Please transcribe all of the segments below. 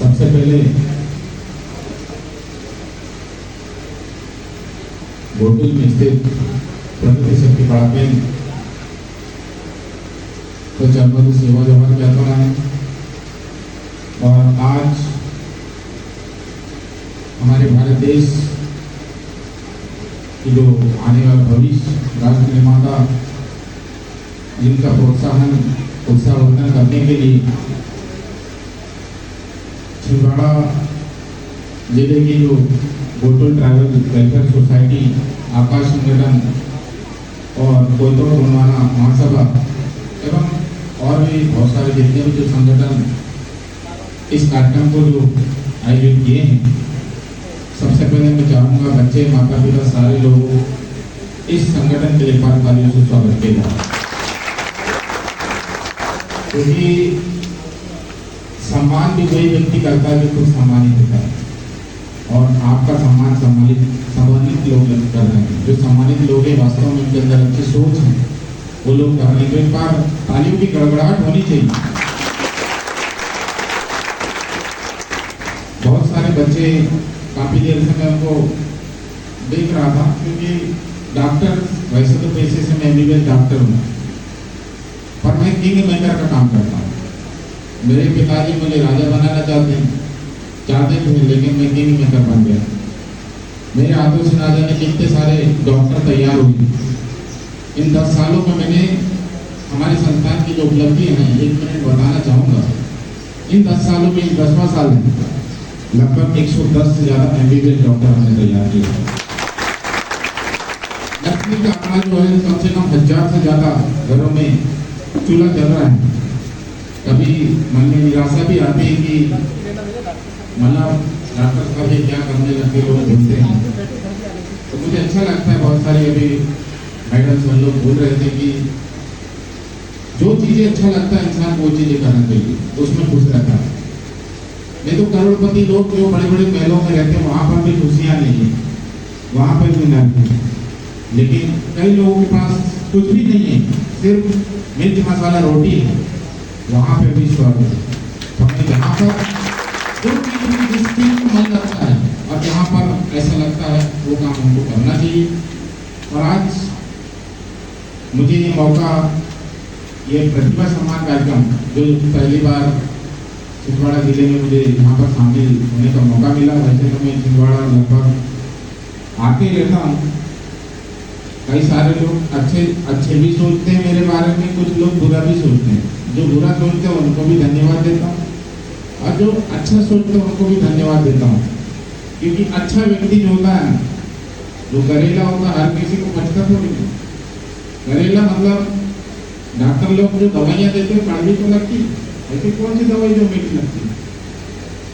सबसे पहले गोटुल में स्थित प्रगति शक्ति पड़ाकेन तो चरमोदी सेवा जोहर कहता है। और आज हमारे भारत देश की जो आने वाला भविष्य राष्ट्र निर्माता जिनका प्रोत्साहन उत्साहवर्धन करने के लिए छिंदवाड़ा जिले की जो गोटुल ट्राइबल वेलफेयर सोसाइटी, आकाश संगठन और कोयतोड़ गोंडवाना महासभा एवं और भी बहुत सारे जितने भी जो संगठन इस कार्यक्रम को जो आयोजित किए हैं, सबसे पहले मैं चाहूँगा बच्चे, माता पिता, सारे लोगों इस संगठन के लिए तालियों से स्वागत किया जाए, क्योंकि सम्मान भी वही व्यक्ति करता है जो खुद सम्मानित होता है। और आपका सम्मान सम्मानित लोग कर रहे हैं। जो सम्मानित लोग हैं वास्तव में उनके अंदर अच्छी सोच है, वो लोग कर रहे हैं। तो एक बार तालियों की गड़गड़ाहट होनी चाहिए। बहुत सारे बच्चे काफी देर से मैं उनको देख रहा था, क्योंकि डॉक्टर वैसे तो पेशे से मैं एमबीबीएस डॉक्टर हूँ, पर मैं किंग मेकर का काम करता हूँ। मेरे पिताजी मुझे राजा बनाना चाहते थे, लेकिन मैं किंग मेकर बन गया। मेरे हाथों से ना जाने कितने सारे डॉक्टर तैयार हुए। इन 10 सालों में मैंने हमारे संस्थान की जो उपलब्धि है, 1 मिनट बताना चाहूँगा। इन 10 सालों में 10वां साल है, लगभग 110 से ज़्यादा एमबीबीएस डॉक्टर हमने तैयार किया। नर्सिंग का आंकड़ा जो है, कम से कम 1000 से ज़्यादा घरों में चूल्हा चल रहा है। कभी मन में निराशा भी आती है कि मतलब डॉक्टर साहब ये क्या करने लगे, लोग बोलते हैं। तो मुझे अच्छा लगता है, बहुत सारे अभी मैडम सब लोग बोल रहे थे कि जो चीज़ें अच्छा लगता है इंसान को वो चीज़ें करना चाहिए, उसमें खुश रहता है। नहीं तो करोड़पति लोग जो बड़े बड़े महलों में रहते हैं, वहाँ पर भी खुशियाँ नहीं है, वहाँ पर भी नहीं है। लेकिन कई लोगों के पास कुछ भी नहीं है, सिर्फ मिर्च मसाला रोटी है, वहाँ पे भी स्वर्ग है। तो हमें जहाँ पर जो चीज़ जिस चीज़ को मन लगता है और जहाँ पर ऐसा लगता है वो काम हमको करना चाहिए। और आज मुझे ये मौका, ये प्रतिभा सम्मान कार्यक्रम जो पहली बार छिंदवाड़ा जिले में मुझे यहाँ पर शामिल होने का मौका मिला। वैसे तो मैं छिंदवाड़ा लगभग आते रहता हूँ। कई सारे लोग अच्छे भी सोचते हैं मेरे बारे में, कुछ लोग बुरा भी सोचते हैं। जो बुरा सोचते हैं उनको भी धन्यवाद देता हूँ, और जो अच्छा सोचते हैं उनको भी धन्यवाद देता हूँ। क्योंकि अच्छा व्यक्ति जो होता है, जो करेला होता है, हर किसी को बचता थोड़ी नहीं। करेला मतलब डॉक्टर लोग जो दवाइयाँ देते हैं कड़वी तो लगती, ऐसी कौन सी दवाई जो मीठी लगती?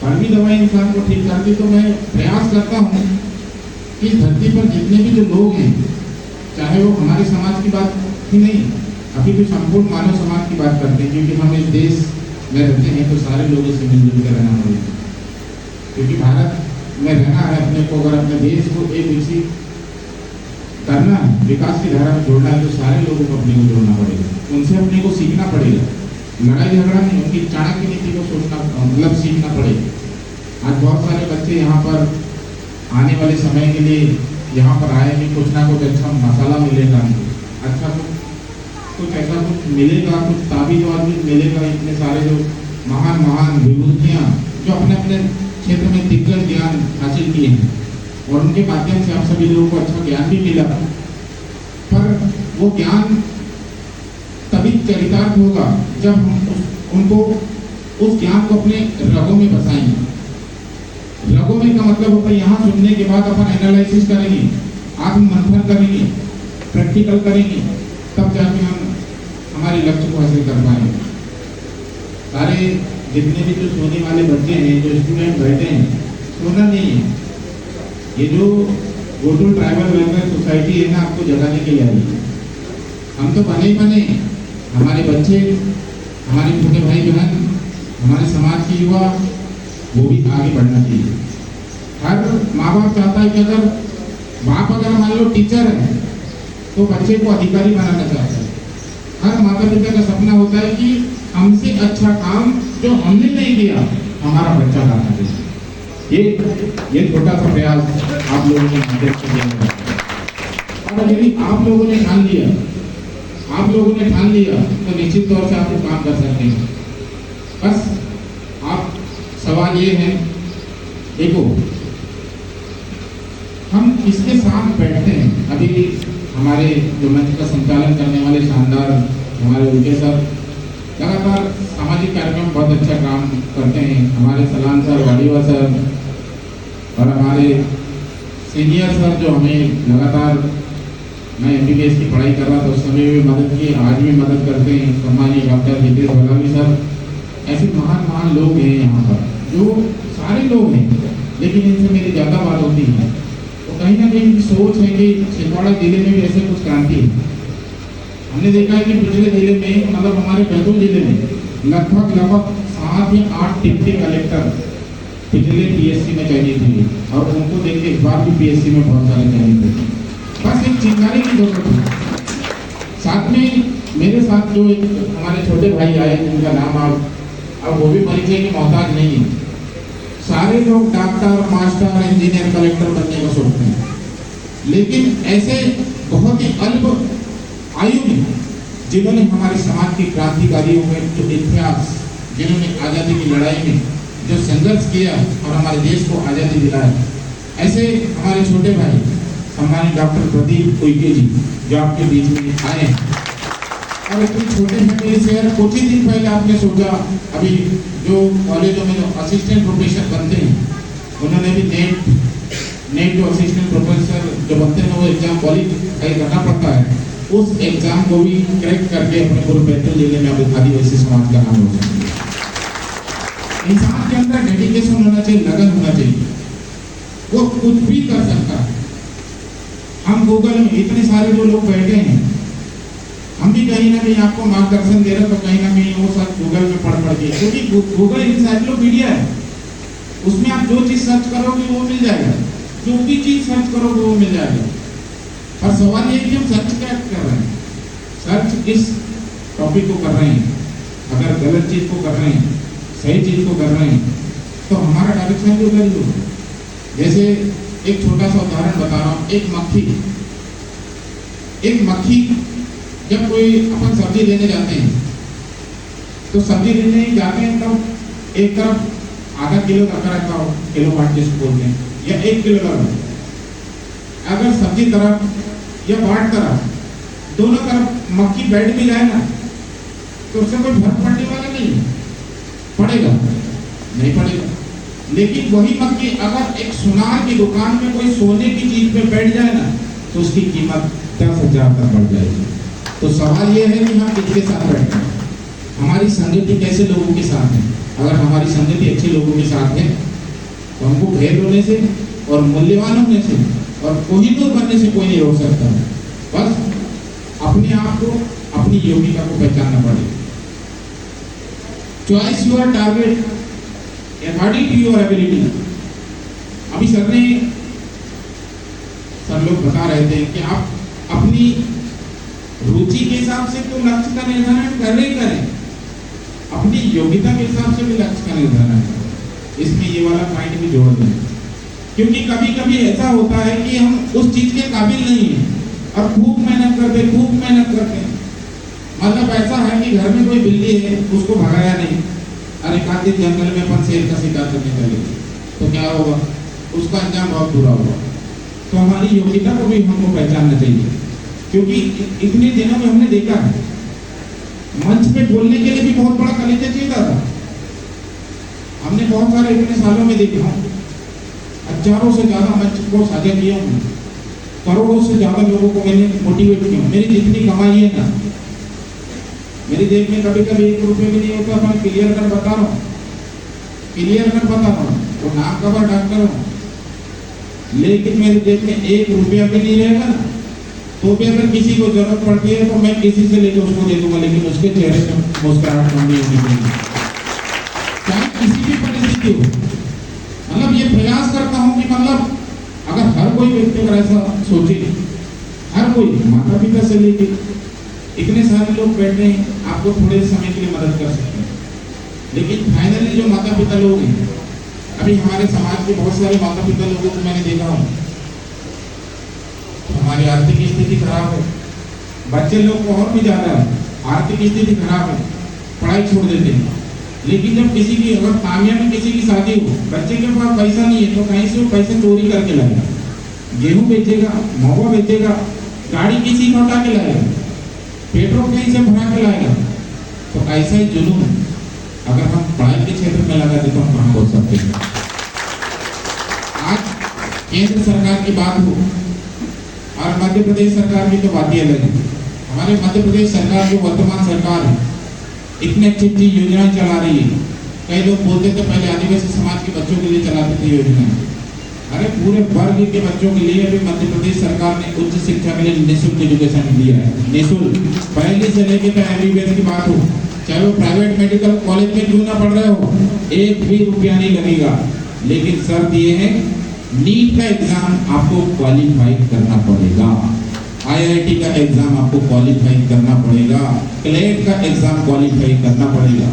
कड़वी दवाई इंसान को ठीक करती। तो मैं प्रयास करता हूँ कि इस धरती पर जितने भी जो लोग हैं, चाहे वो हमारे समाज की बात ही नहीं, अभी तो संपूर्ण मानव समाज की बात करते हैं, क्योंकि हम इस देश में रहते हैं तो सारे लोगों से मिलजुल कर रहना पड़ेगा। क्योंकि भारत में रहना है अपने को, अगर अपने देश को एक विकसित करना है, विकास की धारा में जोड़ना है, तो सारे लोगों को अपने को जोड़ना पड़ेगा, उनसे अपने को सीखना पड़ेगा। लड़ाई झगड़ा नहीं, उनकी चाणक्य नीति को सोचना मतलब सीखना पड़ेगा। आज बहुत सारे बच्चे यहाँ पर आने वाले समय के लिए यहाँ पर आए कि कुछ ना कुछ अच्छा मसाला मिलेगा, अच्छा कुछ ऐसा कुछ मिलेगा, कुछ ताबीज़ मिलेगा। इतने सारे जो महान विभूतियाँ जो अपने अपने क्षेत्र में दिग्गज ज्ञान हासिल किए हैं, और उनके माध्यम से आप सभी लोगों को अच्छा ज्ञान भी मिला। पर वो ज्ञान तभी चरितार्थ होगा जब हम उनको उस ज्ञान को अपने रगों में बसाएंगे। रगों में का मतलब होता है यहाँ सुनने के बाद अपन एनालिसिस करेंगे, आत्ममंथन करेंगे, प्रैक्टिकल करेंगे, तब जाके हम हमारे लक्ष्य को हासिल कर पाएंगे। सारे जितने भी जो सोने वाले बच्चे हैं, जो स्टूडेंट बैठे हैं, सोना नहीं है। ये जो गोटुल ट्राइबल वेलफेयर सोसाइटी है ना, आपको जगाने के लिए आई है। हम तो बने हमारे बच्चे, हमारे छोटे भाई बहन, हमारे समाज के युवा, वो भी आगे बढ़ना चाहिए। हर माँ बाप चाहता है कि अगर बाप अगर मान लो टीचर है तो बच्चे को अधिकारी बनाना चाहता है। हर माता पिता का सपना होता है कि हमसे अच्छा काम जो हमने नहीं किया हमारा बच्चा लाना चाहिए। ये छोटा सा प्रयास आप लोगों ने मदद किया है। और यदि आप लोगों ने ठान लिया तो निश्चित तौर से आप लोग काम कर सकते हैं। बस आप सवाल ये है, देखो हम किसके साथ बैठते हैं। अभी हमारे जो मंच का संचालन करने वाले शानदार हमारे उनके सर लगातार सामाजिक कार्यक्रम बहुत अच्छा काम करते हैं। हमारे सलाम सर, वाडीवा सर और हमारे सीनियर सर जो हमें लगातार, मैं MBBS की पढ़ाई कर रहा था उस समय भी मदद की, आज भी मदद करते हैं। सम्मानीय डॉक्टर हितेश बलावी सर, ऐसे महान लोग हैं यहाँ पर, जो सारे लोग हैं लेकिन इनसे मेरी ज़्यादा बात होती है। तो कहीं ना कहीं इनकी सोच है कि छिंदवाड़ा जिले में भी ऐसे कुछ क्रांति है। हमने देखा है कि पिछले जिले में, मतलब हमारे बैतूल जिले में लगभग 7 या 8 डिप्टी कलेक्टर पिछले PSC में चयनित हुए और उनको देख के इस बार भी PSC में बहुत सारे चयनित हुए। बस एक चिंगारी की जरूरत है। साथ में मेरे साथ जो एक हमारे छोटे भाई आए जिनका नाम अब वो भी परिचय के मोहताज नहीं है। सारे लोग डॉक्टर, मास्टर, इंजीनियर, कलेक्टर बनने का सोचते हैं, लेकिन ऐसे बहुत ही अल्प आयु में जिन्होंने हमारे समाज के क्रांतिकारियों में जो इतिहास, जिन्होंने आज़ादी की लड़ाई में जो संघर्ष किया और हमारे देश को आज़ादी दिलाया, ऐसे हमारे छोटे भाई सम्मानित डॉक्टर प्रदीप उइके जी जो आपके बीच में आए हैं। और इतने छोटे फैमिली से यार कुछ ही दिन पहले आपने सोचा, अभी जो कॉलेजों में जो असिस्टेंट प्रोफेसर बनते हैं उन्होंने भी नेट जो असिस्टेंट प्रोफेसर जो बनते हैं वो एग्जाम क्वालिफाई करना पड़ता है, उस एग्जाम को भी क्रैक करके अपने पूरे बैतूल जिले में अब आदिवासी समाज का नाम हो सकता है। इंसान के अंदर डेडिकेशन होना चाहिए, लगन होना चाहिए, वो कुछ भी कर सकता है। हम गूगल में इतने सारे जो लोग बैठे हैं, हम भी कहीं ना कहीं आपको मार्गदर्शन दे रहे हैं, तो कहीं ना कहीं वो सब गूगल में पढ़ के, क्योंकि गूगल इंसाइक्लोपीडिया है, उसमें आप जो चीज सर्च करोगे वो मिल जाएगा, जो भी चीज सर्च करोगे वो मिल जाएगा। पर सवाल ये कि हम सर्च क्या कर रहे हैं, सर्च किस टॉपिक को कर रहे हैं। अगर गलत चीज को कर रहे हैं, सही चीज को कर रहे हैं, तो हमारा डायरेक्शन भी उधर ही होगा। जैसे एक छोटा सा उदाहरण बता रहा हूँ, एक मक्खी जब कोई अपन सब्जी लेने जाते हैं, तो सब्जी लेने जाते हैं तब एक तरफ आधा किलो रखा रहता हो, किलो बाट जिसको बोलते हैं, या 1 किलो लगा। अगर सब्जी तरफ या बाट तरफ दोनों तरफ मक्खी बैठ भी जाए ना, तो उससे कोई फर्क पड़ने वाला नहीं है। पड़ेगा नहीं पड़ेगा, लेकिन वही मक्खी अगर एक सुनार की दुकान में कोई सोने की चीज पे बैठ जाए ना, तो उसकी कीमत 10,000 तक बढ़ जाएगी। तो सवाल ये है कि हम किसके साथ बैठते हैं, हमारी संगति कैसे लोगों के साथ है। अगर हमारी संगति अच्छे लोगों के साथ है तो हमको भेद होने से और मूल्यवान होने से और कोहिनूर बनने से कोई नहीं रोक सकता। बस अपने आप को, अपनी योग्यता को पहचानना पड़ेगा। Choice your target according to your ability. अभी सर लोग बता रहे थे कि आप अपनी रुचि के हिसाब से तो लक्ष्य का निर्धारण कर ही करें, अपनी योग्यता के हिसाब से भी लक्ष्य का निर्धारण करें। इसमें ये वाला पॉइंट भी जोड़ दें, क्योंकि कभी कभी ऐसा होता है कि हम उस चीज के काबिल नहीं है और खूब मेहनत करते हैं। मतलब ऐसा है कि घर में कोई बिल्ली है, उसको भगाया नहीं, अरे एक दिन जंगल में अपन शेर का शिकार करने चले, तो क्या होगा, उसका अंजाम बहुत बुरा होगा। तो हमारी योग्यता को भी हमको पहचानना चाहिए, क्योंकि इतने दिनों में हमने देखा है मंच पे बोलने के लिए भी बहुत बड़ा कलेजा चाहिए था। हमने बहुत सारे इतने सालों में देखा, हजारों से ज्यादा मंच को साझा किया हूँ, करोड़ों से ज्यादा लोगों को मैंने मोटिवेट किया। मेरी जितनी कमाई है ना, मेरी जेब में कभी कभी 1 रुपये भी नहीं होता, मैं क्लियर कर बता रहा हूँ, तो नाम का डॉक्टर हूँ, लेकिन मेरी जेब में 1 रुपया भी नहीं रहेगा ना, तो भी अगर किसी को जरूरत पड़ती है तो मैं किसी से लेकर उसको दे दूंगा, लेकिन उसके चेहरे पर मुस्कुराहट नहीं होनी चाहिए, चाहे किसी भी परिस्थिति हो। मतलब ये प्रयास करता हूँ कि मतलब अगर हर कोई व्यक्ति अगर ऐसा सोचे, हर कोई माता पिता से लेकर इतने सारे लोग बैठे हैं, आपको थोड़े समय के लिए मदद कर सकते हैं। लेकिन फाइनली जो माता पिता लोग हैं, अभी हमारे समाज के बहुत सारे माता पिता लोगों को मैंने देखा हूँ, हमारी आर्थिक स्थिति खराब है, बच्चे लोग को और भी ज्यादा आर्थिक स्थिति खराब है, पढ़ाई छोड़ देते हैं। लेकिन जब किसी की अगर तामिया में किसी की शादी हो, बच्चे के पास पैसा नहीं है तो कहीं से वो पैसे चोरी करके लाएगा, गेहूं बेचेगा, महुआ बेचेगा, गाड़ी किसी का उठा के लाएगा, पेट्रोल कहीं से भरा के लाएगा। तो ऐसा ही जुनून अगर हम पढ़ाई के क्षेत्र में लगा दे तो हम कहाँ पहुंच सकते हैं। आज केंद्र सरकार की बात हो और मध्य प्रदेश सरकार की तो बात ही अलग है। हमारे मध्य प्रदेश सरकार जो वर्तमान सरकार है, इतनी अच्छी अच्छी योजनाएं चला रही है। कई लोग बोलते थे पहले आदिवासी समाज के बच्चों के लिए चलाते थे योजनाएं, अरे पूरे वर्ग के बच्चों के लिए अभी मध्य प्रदेश सरकार ने उच्च शिक्षा के लिए निःशुल्क एजुकेशन दिया है। निःशुल्क, पहले से लेके तो एमबीबीएस की बात हो, चाहे वो प्राइवेट मेडिकल कॉलेज में क्यों ना पढ़ रहे हो, एक भी रुपया नहीं लगेगा। लेकिन शर्त ये है, नीट का एग्जाम आपको क्वालिफाई करना पड़ेगा, आईआईटी का एग्जाम आपको क्वालिफाई करना पड़ेगा, क्लेट का एग्जाम क्वालिफाई करना पड़ेगा।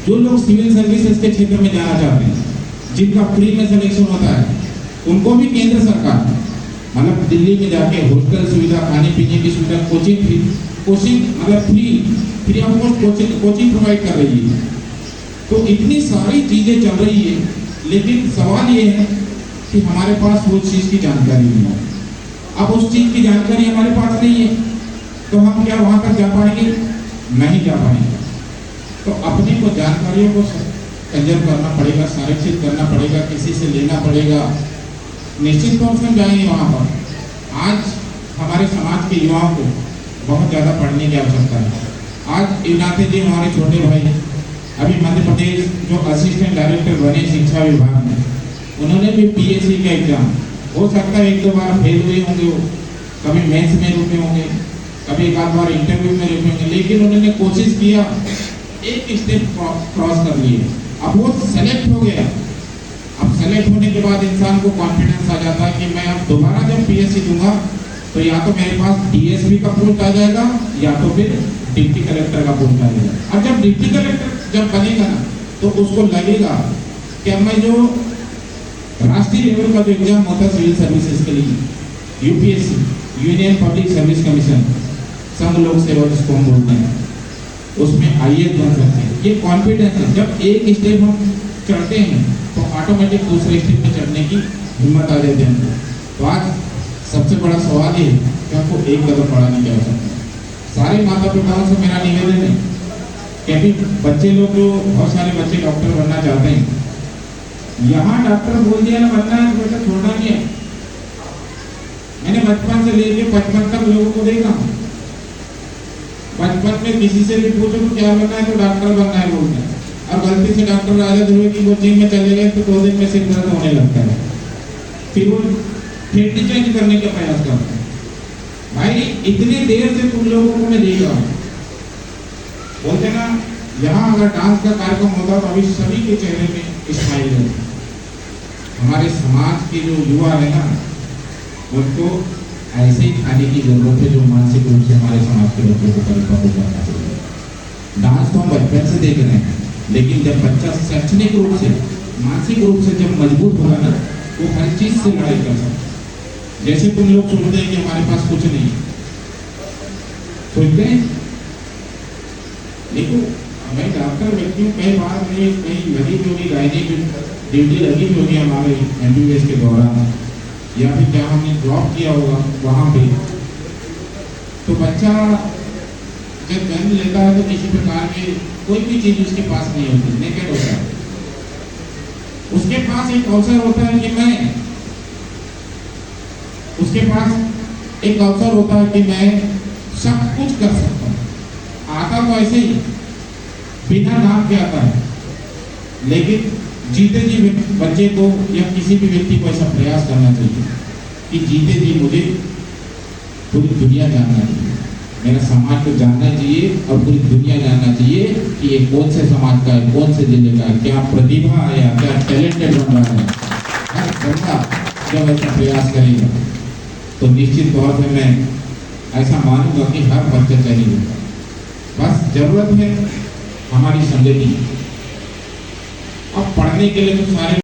जो लोग सिविल सर्विसेज के क्षेत्र में जाना चाहते हैं, जिनका फ्री में सिलेक्शन होता है, उनको भी केंद्र सरकार मतलब दिल्ली में जाके हॉस्टल सुविधा, खाने पीने की सुविधा, कोचिंग मतलब free of cost coaching provide कर रही है। तो इतनी सारी चीजें चल रही है, लेकिन सवाल ये है कि हमारे पास वो चीज की जानकारी नहीं है। अब उस चीज की जानकारी हमारे पास नहीं है तो हम क्या वहां तक जा पाएंगे? नहीं जा पाएंगे। तो अपने को जानकारियों को कंजर्व करना पड़ेगा, संरक्षित करना पड़ेगा, किसी से लेना पड़ेगा। निश्चित तौर से हम जाएंगे वहाँ पर। आज हमारे समाज के युवाओं को बहुत ज़्यादा पढ़ने की आवश्यकता है। आज इनाते जी हमारे छोटे भाई अभी मध्य प्रदेश जो असिस्टेंट डायरेक्टर बने शिक्षा विभाग में, उन्होंने भी पीएससी का एग्जाम, हो सकता है एक दो बार फेल हुए होंगे, वो कभी मेंस में रुके होंगे, कभी एक आध बार इंटरव्यू में रुके होंगे, लेकिन उन्होंने कोशिश किया, एक स्टेप क्रॉस कर लिए, अब वो सेलेक्ट हो गया। अब सेलेक्ट होने के बाद इंसान को कॉन्फिडेंस आ जाता है कि मैं अब दोबारा जब पीएससी दूंगा तो या तो मेरे पास डीएसपी का पोस्ट आ जाएगा या तो फिर डिप्टी कलेक्टर का पोस्ट आ जाएगा। अब जब डिप्टी कलेक्टर जब बनेगा ना तो उसको लगेगा कि अब मैं जो राष्ट्रीय लेवल का जो एग्जाम होता है सिविल सर्विसेज के लिए, UPSC, union public service commission, संघ लोक सेवा जिसको हम बोलते हैं, उसमें आईएएस बन सकते हैं। ये कॉन्फिडेंस है। जब एक स्टेप हम चढ़ते हैं तो ऑटोमेटिक दूसरे स्टेप पे चढ़ने की हिम्मत आ जाती है। तो आज सबसे बड़ा सवाल ये है कि आपको एक कदम बढ़ाने की आवश्यकता है। सारे माता पिताओं से मेरा निवेदन है कि अभी बच्चे लोग जो बहुत सारे बच्चे डॉक्टर बनना चाहते हैं, यहाँ डॉक्टर बोल दिया ना बनना है तो बेटा छोड़ना नहीं है। मैंने बचपन से लेके 55 तक लोगों को देखा, बचपन में किसी से भी पूछो तो क्या बनना है तो डॉक्टर बनना है बोलते हैं, और गलती से डॉक्टर राजा ध्रुव की कोचिंग में चले गए तो 2 दिन में सिर दर्द होने लगता है, फिर वो ट्रीटमेंट चेंज करने का प्रयास करते हैं। भाई इतनी देर से तुम लोगों को मैं देख रहा हूँ, बोलते ना यहाँ अगर डांस का कार्यक्रम होता तो अभी सभी के चेहरे में स्माइल है। हमारे समाज के जो युवा है ना, उनको ऐसे ही खाने की जरूरत है जो मानसिक रूप से हमारे समाज के बच्चों को परिपक्व करना चाहिए। डांस तो हम बचपन से देख रहे हैं, लेकिन जब बच्चा शैक्षणिक रूप से, मानसिक रूप से जब मजबूत होगा ना, वो हर चीज से लड़ाई कर सकता है। जैसे तुम लोग सोचते हैं कि हमारे पास कुछ नहीं, सोचते हैं, देखो मैं डॉक्टर व्यक्ति हूँ, कई बार मेरी कहीं लगी भी होगी, गायनिक ड्यूटी लगी भी होगी हमारे एमबीबीएस के दौरान, या फिर क्या हमने जॉब किया होगा वहाँ पे। तो बच्चा जब जन्म लेता है तो किसी प्रकार के कोई भी चीज उसके पास नहीं होती, नेकेड होता है। उसके पास एक अवसर होता है कि मैं, उसके पास एक अवसर होता है कि मैं सब कुछ कर सकता हूँ। आता तो ऐसे ही बिना नाम के आता है, लेकिन जीते जी बच्चे को या किसी भी व्यक्ति को ऐसा प्रयास करना चाहिए कि जीते जी मुझे पूरी दुनिया जानना चाहिए, मेरा समाज को जानना चाहिए और पूरी दुनिया जानना चाहिए कि ये कौन से समाज का है, कौन से जिले का है, क्या प्रतिभा है या क्या टैलेंटेड बन रहा है। हर बंदा जब ऐसा प्रयास करेगा तो निश्चित तौर से मैं ऐसा मानूंगा कि हर बच्चा चाहिए। बस जरूरत है हमारी संगति, अब पढ़ने के लिए तो सारे